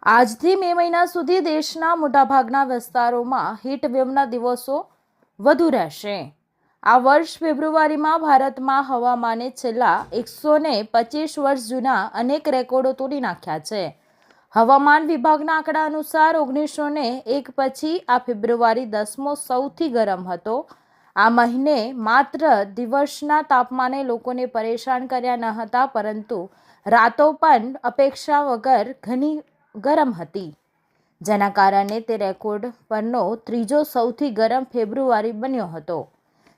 આજથી મે મહિના સુધી દેશના મોટાભાગના વિસ્તારોમાં હીટવેવના દિવસો વધુ રહેશે। આ વર્ષ ફેબ્રુઆરીમાં ભારતમાં હવામાને છેલ્લા 125 વર્ષ જૂના અનેક રેકોર્ડો તોડી નાખ્યા છે। હવામાન વિભાગના આંકડા અનુસાર 1901 પછી આ ફેબ્રુઆરી 10મો સૌથી ગરમ હતો। આ મહિને માત્ર દિવસના તાપમાને લોકોને પરેશાન કર્યા ન હતા, પરંતુ રાતો પણ અપેક્ષા વગર ઘણી ગરમ હતી, જેના કારણે તે રેકોર્ડ પરનો ત્રીજો સૌથી ગરમ ફેબ્રુઆરી બન્યો હતો।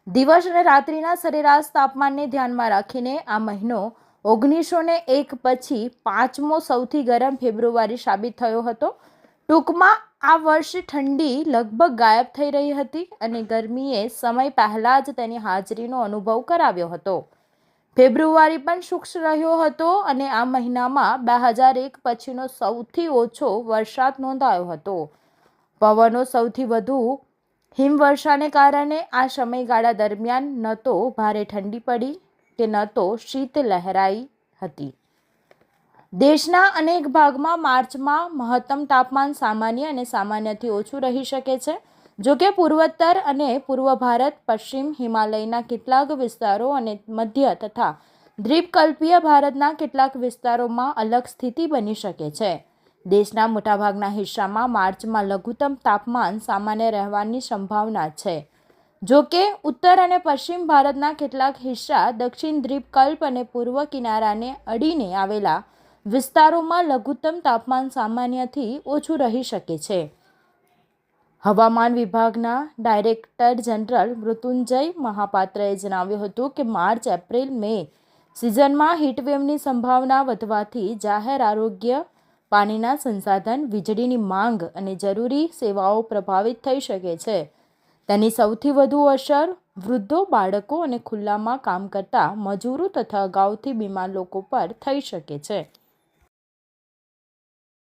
દિવસ અને રાત્રિના સરેરાશ તાપમાનને ધ્યાનમાં રાખીને આ મહિનો 1901 પછી 5મો સૌથી ગરમ ફેબ્રુઆરી સાબિત થયો હતો। ટૂંકમાં આ વર્ષે ઠંડી લગભગ ગાયબ થઈ રહી હતી અને ગરમીએ સમય પહેલાં જ તેની હાજરીનો અનુભવ કરાવ્યો હતો। ફેબ્રુઆરી પણ શુષ્ક રહ્યો હતો અને આ મહિનામાં 2001 પછીનો સૌથી ઓછો વરસાદ નોંધાયો હતો। પવનો સૌથી વધુ હિમવર્ષાને કારણે આ સમયગાળા દરમિયાન ન તો ભારે ઠંડી પડી કે ન તો શીત લહેરાઈ હતી। દેશના અનેક ભાગમાં માર્ચમાં મહત્તમ તાપમાન સામાન્ય અને સામાન્યથી ઓછું રહી શકે છે। જોકે પૂર્વોત્તર અને પૂર્વ ભારત, પશ્ચિમ હિમાલયના કેટલાક વિસ્તારો અને મધ્ય તથા દ્વીપકલ્પીય ભારતના કેટલાક વિસ્તારોમાં અલગ સ્થિતિ બની શકે છે। દેશના મોટાભાગના હિસ્સામાં માર્ચમાં લઘુત્તમ તાપમાન સામાન્ય રહેવાની સંભાવના છે। જોકે ઉત્તર અને પશ્ચિમ ભારતના કેટલાક હિસ્સા, દક્ષિણ દ્વીપકલ્પ અને પૂર્વ કિનારાને અડીને આવેલા વિસ્તારોમાં લઘુત્તમ તાપમાન સામાન્યથી ઓછું રહી શકે છે। હવામાન વિભાગના ડાયરેક્ટર જનરલ મૃત્યુંજય મહાપાત્રએ જણાવ્યું હતું કે માર્ચ, એપ્રિલ, મે સિઝનમાં હીટવેવની સંભાવના વધવાથી જાહેર આરોગ્ય, પાણીના સંસાધન, વીજળીની માંગ અને જરૂરી સેવાઓ પ્રભાવિત થઈ શકે છે। તેની સૌથી વધુ અસર વૃદ્ધો, બાળકો અને ખુલ્લામાં કામ કરતા મજૂરો તથા અગાઉથી બીમાર લોકો પર થઈ શકે છે।